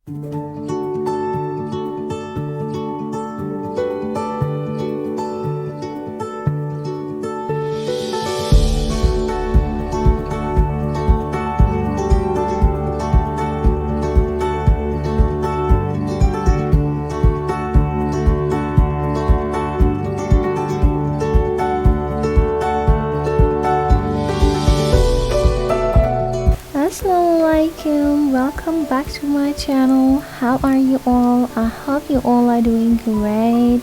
Assalamualaikum, welcome back to my channel. How are you all? I hope you all are doing great.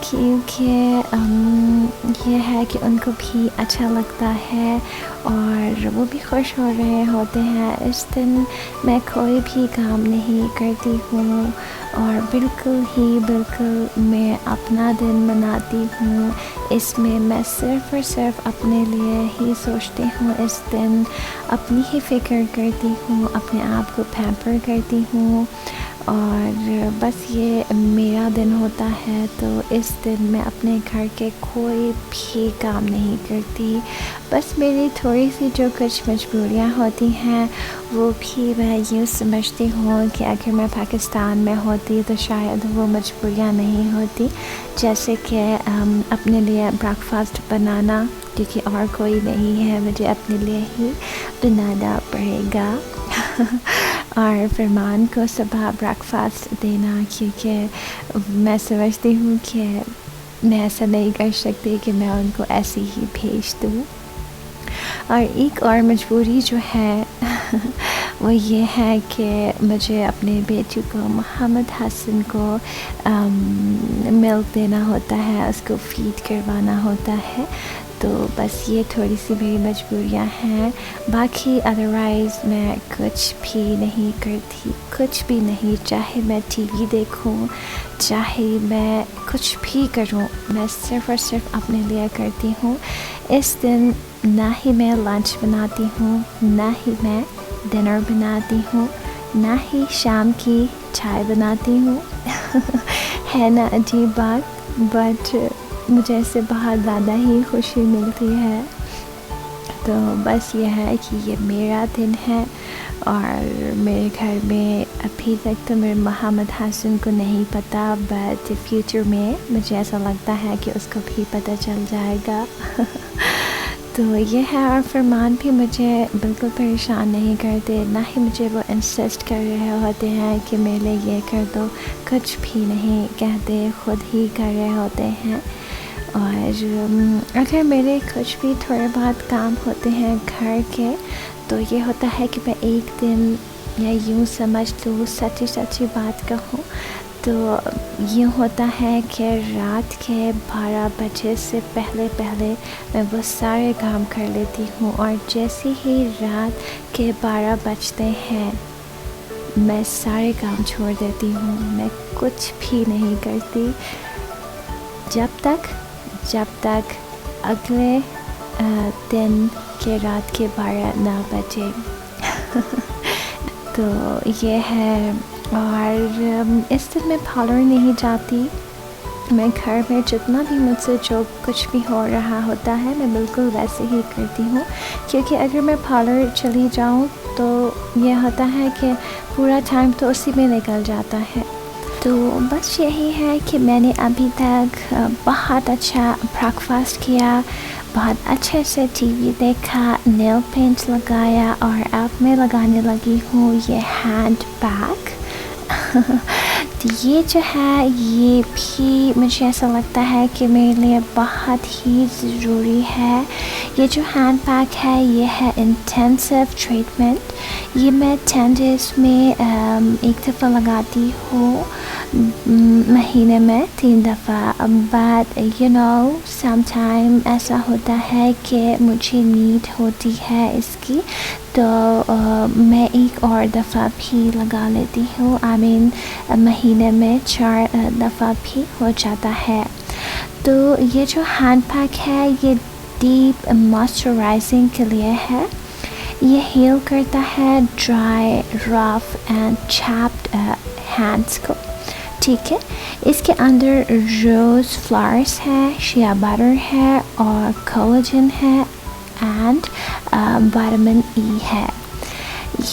کیونکہ یہ ہے کہ ان کو بھی اچھا لگتا ہے اور وہ بھی خوش ہو رہے ہوتے ہیں۔ اس دن میں کوئی بھی کام نہیں کرتی ہوں اور بالکل میں اپنا دن مناتی ہوں۔ اس میں میں صرف اور صرف اپنے لیے ہی سوچتی ہوں، اس دن اپنی ہی فکر کرتی ہوں، اپنے آپ کو پیمپر کرتی ہوں اور بس یہ میرا دن ہوتا ہے۔ تو اس دن میں اپنے گھر کے کوئی بھی کام نہیں کرتی، بس میری تھوڑی سی جو کچھ مجبوریاں ہوتی ہیں وہ بھی میں یوں سمجھتی ہوں کہ اگر میں پاکستان میں ہوتی تو شاید وہ مجبوریاں نہیں ہوتی، جیسے کہ اپنے لیے بریک فاسٹ بنانا، کیونکہ اور کوئی نہیں ہے، مجھے اپنے لیے ہی بنانا پڑے گا اور فرمان کو صبح بریک فاسٹ دینا، کیونکہ میں سمجھتی ہوں کہ میں ایسا نہیں کر سکتی کہ میں ان کو ایسے ہی بھیج دوں۔ اور ایک اور مجبوری جو ہے وہ یہ ہے کہ مجھے اپنے بیٹے کو محمد حسن کو ملک دینا ہوتا ہے، اس کو فیڈ کروانا ہوتا ہے۔ تو بس یہ تھوڑی سی میری مجبوریاں ہیں، باقی ادروائز میں کچھ بھی نہیں کرتی، کچھ بھی نہیں، چاہے میں ٹی وی دیکھوں، چاہے میں کچھ بھی کروں، میں صرف اور صرف اپنے لیے کرتی ہوں۔ اس دن نہ ہی میں لنچ بناتی ہوں، نہ ہی میں ڈنر بناتی ہوں، نہ ہی شام کی چائے بناتی ہوں ہے نا عجیب بات، بٹ مجھے اس سے بہت زیادہ ہی خوشی ملتی ہے۔ تو بس یہ ہے کہ یہ میرا دن ہے اور میرے گھر میں ابھی تک تو میرے محمد حسن کو نہیں پتہ، بٹ فیوچر میں مجھے ایسا لگتا ہے کہ اس کو بھی پتہ چل جائے گا تو یہ ہے۔ اور فرمان بھی مجھے بالکل پریشان نہیں کرتے، نہ ہی مجھے وہ انسسٹ کر رہے ہوتے ہیں کہ میرے لیے یہ کر دو، کچھ بھی نہیں کہتے، خود ہی کر رہے ہوتے ہیں۔ اور اگر میرے کچھ بھی تھوڑے بہت کام ہوتے ہیں گھر کے، تو یہ ہوتا ہے کہ میں ایک دن، یا یوں سمجھ لوں سچی بات کہوں تو یوں ہوتا ہے کہ رات کے 12 بجے سے پہلے میں وہ سارے کام کر لیتی ہوں، اور جیسے ہی رات کے 12 بجتے ہیں میں سارے کام چھوڑ دیتی ہوں، میں کچھ بھی نہیں کرتی جب تک اگلے دن کے رات کے 12 نہ بجے تو یہ ہے۔ اور اس دن میں پارلر نہیں جاتی، میں گھر میں جتنا بھی مجھ سے جو کچھ بھی ہو رہا ہوتا ہے میں بالکل ویسے ہی کرتی ہوں، کیونکہ اگر میں پارلر چلی جاؤں تو یہ ہوتا ہے کہ پورا ٹائم تو اسی میں نکل جاتا ہے۔ تو بس یہی ہے کہ میں نے ابھی تک بہت اچھا بریک فاسٹ کیا، بہت اچھے سے ٹی وی دیکھا، نیل پینٹ لگایا، اور اب میں لگانے لگی ہوں یہ ہینڈ بیگ یہ جو ہے یہ بھی مجھے ایسا لگتا ہے کہ میرے لیے بہت ہی ضروری ہے۔ یہ جو ہینڈ بیگ ہے یہ ہے انٹینسو ٹریٹمنٹ، یہ میں 10 days میں ایک دفعہ لگاتی ہوں، مہینے میں 3 دفعہ، بٹ سم ٹائم ایسا ہوتا ہے کہ مجھے نیڈ ہوتی ہے اس کی، تو میں ایک اور دفعہ بھی لگا لیتی ہوں، مہینے میں 4 دفعہ بھی ہو جاتا ہے۔ تو یہ جو ہینڈ پیک ہے یہ ڈیپ موئسچرائزنگ کے لیے ہے، یہ ہیل کرتا ہے ڈرائی، رف اینڈ چیپڈ ہینڈس کو، ٹھیک ہے۔ اس کے اندر روز فلاورز ہے، شیا بٹر ہے، اور کولاجن ہے، اینڈ وٹامن ای ہے۔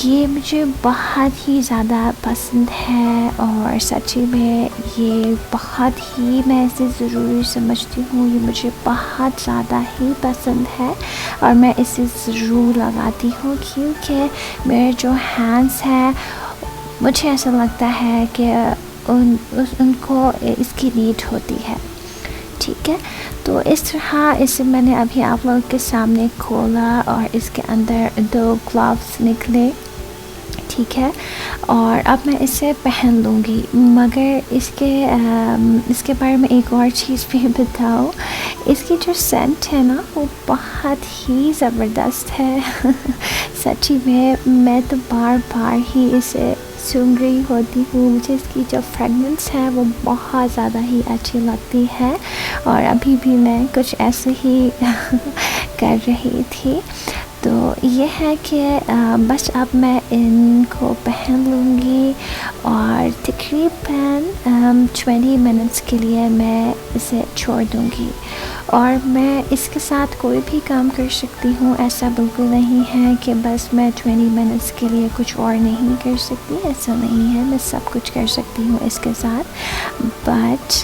یہ مجھے بہت ہی زیادہ پسند ہے، اور سچی میں یہ بہت ہی میں اسے ضروری سمجھتی ہوں، یہ مجھے بہت زیادہ ہی پسند ہے، اور میں اسے ضرور لگاتی ہوں، کیونکہ میرے جو ہینڈس ہیں مجھے ایسا لگتا ہے کہ ان کو اس کی نیڈ ہوتی ہے، ٹھیک ہے۔ تو اس طرح اسے میں نے ابھی آپ لوگوں کے سامنے کھولا، اور اس کے اندر 2 گلوز نکلے، ٹھیک ہے، اور اب میں اسے پہن لوں گی. مگر اس کے بارے میں ایک اور چیز بھی بتاؤ. اس کی جو سینٹ ہے نا وہ بہت ہی زبردست ہے. سچی میں تو بار بار ہی اسے سونگھ رہی ہوتی ہوں. مجھے اس کی جو فریگننس ہے وہ بہت زیادہ ہی اچھی لگتی ہے، اور ابھی بھی میں کچھ ایسے ہی کر رہی تھی. تو یہ ہے کہ بس اب میں ان کو پہن لوں گی، اور تقریباً 20 منٹس کے لیے میں اسے چھوڑ دوں گی. اور میں اس کے ساتھ کوئی بھی کام کر سکتی ہوں. ایسا بالکل نہیں ہے کہ بس میں 20 منٹس کے لیے کچھ اور نہیں کر سکتی، ایسا نہیں ہے. میں سب کچھ کر سکتی ہوں اس کے ساتھ، بٹ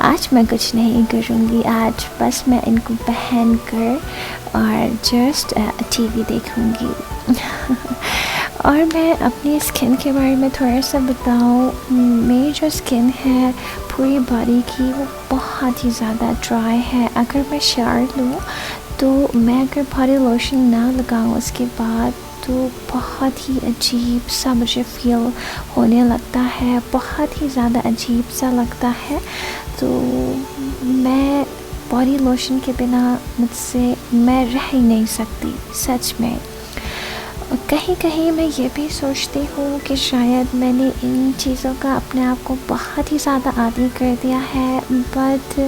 آج میں کچھ نہیں کروں گی. آج بس میں ان کو پہن کر اور جسٹ ٹی وی دیکھوں گی. اور میں اپنی اسکن کے بارے میں تھوڑا سا بتاؤں. میری جو اسکن ہے پوری باڈی کی وہ بہت ہی زیادہ ڈرائی ہے. اگر میں شاور لوں تو میں اگر باڈی لوشن نہ لگاؤں اس کے بعد تو بہت ہی عجیب سا مجھے فیل ہونے لگتا ہے، بہت ہی زیادہ عجیب سا لگتا ہے. تو میں باڈی لوشن کے بنا مجھ سے میں رہ ہی نہیں سکتی سچ میں. کہیں کہیں میں یہ بھی سوچتی ہوں کہ شاید میں نے ان چیزوں کا اپنے آپ کو بہت ہی زیادہ عادی کر دیا ہے، بٹ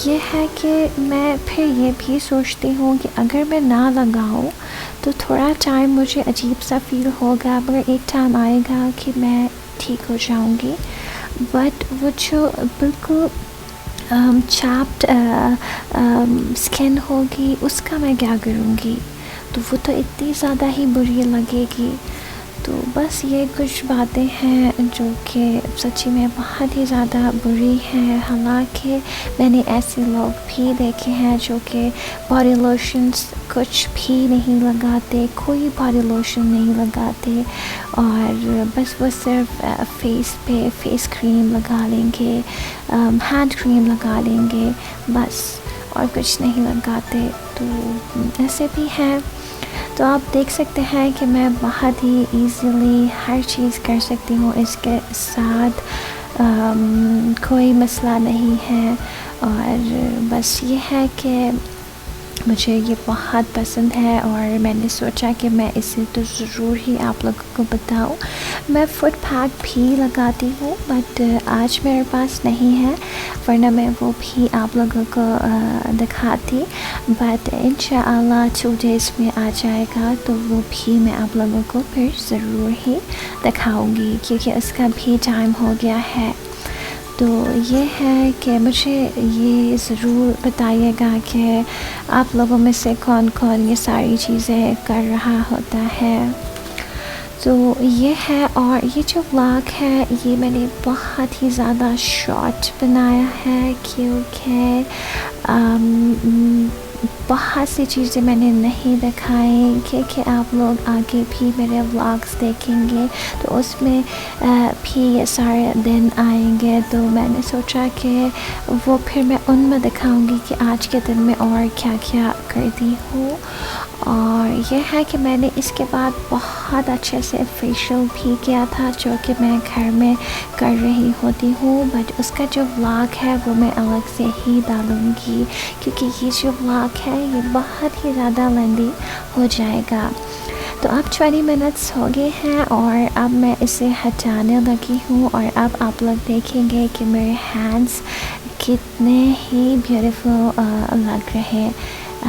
یہ ہے کہ میں پھر یہ بھی سوچتی ہوں کہ اگر میں نہ لگاؤں تو تھوڑا ٹائم مجھے عجیب سا فیل ہوگا، مگر ایک ٹائم آئے گا کہ میں ٹھیک ہو جاؤں گی. بٹ وہ جو بالکل چاپڈ اسکن ہوگی اس کا میں کیا کروں گی؟ تو وہ تو اتنی زیادہ ہی بری لگے گی. تو بس یہ کچھ باتیں ہیں جو کہ سچی میں بہت ہی زیادہ بری ہیں. حالانکہ میں نے ایسے لوگ بھی دیکھے ہیں جو کہ باڈی لوشنس کچھ بھی نہیں لگاتے، کوئی باڈی لوشن نہیں لگاتے، اور بس وہ صرف فیس پہ فیس کریم لگا لیں گے، ہینڈ کریم لگا لیں گے بس، اور کچھ نہیں لگاتے. تو ایسے بھی ہیں. تو آپ دیکھ سکتے ہیں کہ میں بہت ہی ایزیلی ہر چیز کر سکتی ہوں اس کے ساتھ، کوئی مسئلہ نہیں ہے. اور بس یہ ہے کہ مجھے یہ بہت پسند ہے، اور میں نے سوچا کہ میں اسے تو ضرور ہی آپ لوگوں کو بتاؤں. میں فوٹ پیک بھی لگاتی ہوں، بٹ آج میرے پاس نہیں ہے، ورنہ میں وہ بھی آپ لوگوں کو دکھاتی. بٹ انشاءاللہ 2 days میں آ جائے گا، تو وہ بھی میں آپ لوگوں کو پھر ضرور ہی دکھاؤں گی، کیونکہ اس کا بھی ٹائم ہو گیا ہے. تو یہ ہے کہ مجھے یہ ضرور بتائیے گا کہ آپ لوگوں میں سے کون کون یہ ساری چیزیں کر رہا ہوتا ہے. تو یہ ہے. اور یہ جو ولاگ ہے یہ میں نے بہت ہی زیادہ شارٹ بنایا ہے، کیونکہ بہت سی چیزیں میں نے نہیں دکھائیں، کیونکہ آپ لوگ آگے بھی میرے ولاگس دیکھیں گے تو اس میں بھی یہ سارے دن آئیں گے. تو میں نے سوچا کہ وہ پھر میں ان میں دکھاؤں گی کہ آج کے دن میں اور کیا کیا کرتی ہوں. اور یہ ہے کہ میں نے اس کے بعد بہت اچھے سے فیشیل بھی کیا تھا، جو کہ میں گھر میں کر رہی ہوتی ہوں، بٹ اس کا جو ولاگ ہے وہ میں الگ سے ہی ڈالوں گی، کیونکہ یہ جو ولاگ ہے یہ بہت ہی زیادہ لیندی ہو جائے گا. تو اب 20 منٹس ہو گئے ہیں، اور اب میں اسے ہٹانے لگی ہوں. اور اب آپ لوگ دیکھیں گے کہ میرے ہینڈس کتنے ہی بیوٹیفل لگ رہے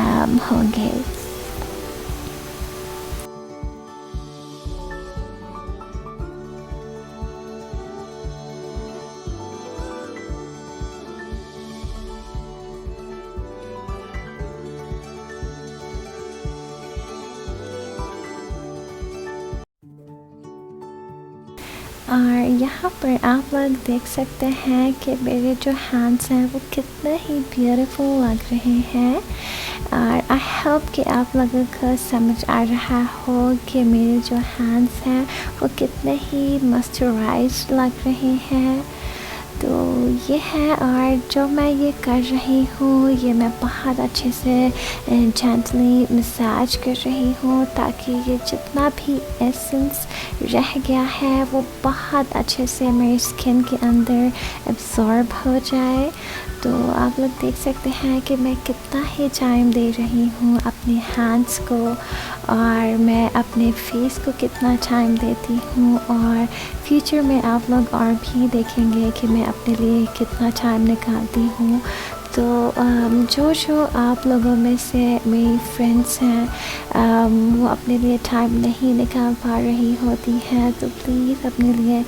ہوں گے. اور یہاں پر آپ لوگ دیکھ سکتے ہیں کہ میرے جو ہینڈس ہیں وہ کتنے ہی بیوٹیفل لگ رہے ہیں. اور آئی ہوپ کہ آپ لوگوں کو سمجھ آ رہا ہو کہ میرے جو ہینڈس ہیں وہ کتنے ہی مسچرائزڈ لگ رہے ہیں. تو یہ ہے، اور جو میں یہ کر رہی ہوں یہ میں بہت اچھے سے جینٹلی مساج کر رہی ہوں تاکہ یہ جتنا بھی ایسنس رہ گیا ہے وہ بہت اچھے سے میری اسکن کے اندر ایبزارب ہو جائے۔ تو آپ لوگ دیکھ سکتے ہیں کہ میں کتنا ہی ٹائم دے رہی ہوں اپنے ہینڈس کو، اور میں اپنے فیس کو کتنا ٹائم دیتی ہوں، اور فیوچر میں آپ لوگ اور بھی دیکھیں گے کہ میں اپنے لیے کتنا ٹائم نکالتی ہوں۔ تو جو آپ لوگوں میں سے میری فرینڈس ہیں وہ اپنے لیے ٹائم نہیں نکال پا رہی ہوتی ہیں، تو پلیز اپنے لیے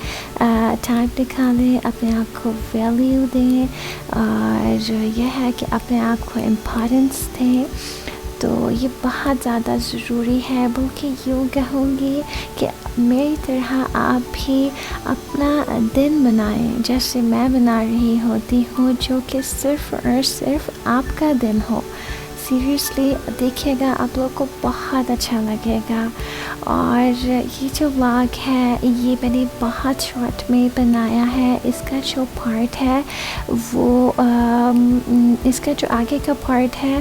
ٹائم نکالیں، اپنے آپ کو ویلیو دیں، اور یہ ہے کہ اپنے آپ کو امپورٹنس دیں۔ تو یہ بہت زیادہ ضروری ہے، بلکہ یوں کہوں گی کہ میری طرح آپ بھی اپنا دن بنائیں جیسے میں بنا رہی ہوتی ہوں، جو کہ صرف اور صرف آپ کا دن ہو۔ سیریسلی دیکھیے گا، آپ لوگ کو بہت اچھا لگے گا۔ اور یہ جو ولاگ ہے یہ میں نے بہت شارٹ میں بنایا ہے، اس کا جو پارٹ ہے وہ اس کا جو آگے کا پارٹ ہے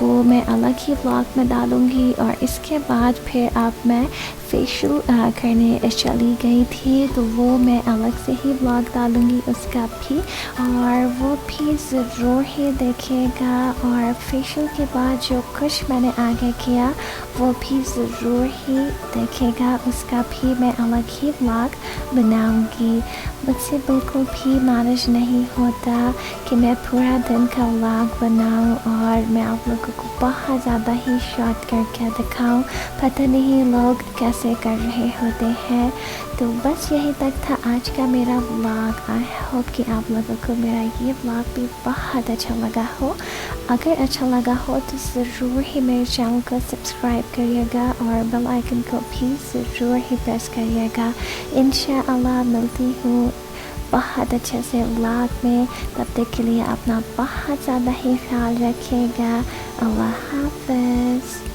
وہ میں الگ ہی ولاگ میں ڈالوں گی، اور اس کے بعد پھر اب میں فیشیل کرنے چلی گئی تھی، تو وہ میں الگ سے ہی ولاگ ڈالوں گی اس کا بھی، اور وہ بھی ضرور ہی دیکھیے گا۔ اور فیشیل کے بعد جو کچھ میں نے آگے کیا وہ بھی ضرور ہی دیکھے گا، اس کا بھی میں الگ ہی ولاگ بناؤں گی۔ مجھ سے بالکل بھی مینیج نہیں ہوتا کہ میں پورا دن کا ولاگ بناؤں اور میں آپ لوگوں کو بہت زیادہ ہی شارٹ کر کے دکھاؤں، پتہ نہیں لوگ کیسے کر رہے ہوتے ہیں۔ تو بس یہی تک تھا آج کا میرا ولاگ۔ آئی ہوپ کہ آپ لوگوں کو میرا یہ ولاگ بھی بہت اچھا لگا ہو۔ اگر اچھا لگا ہو تو ضرور ہی میرے چینل کو سبسکرائب کریے گا، اور بیل آئکن کو بھی ضرور ہی پریس کریے گا۔ انشاءاللہ ملتی ہوں بہت اچھے سے ولاگ میں، تب تک کے لیے اپنا بہت زیادہ ہی خیال رکھیے گا۔ اللہ حافظ۔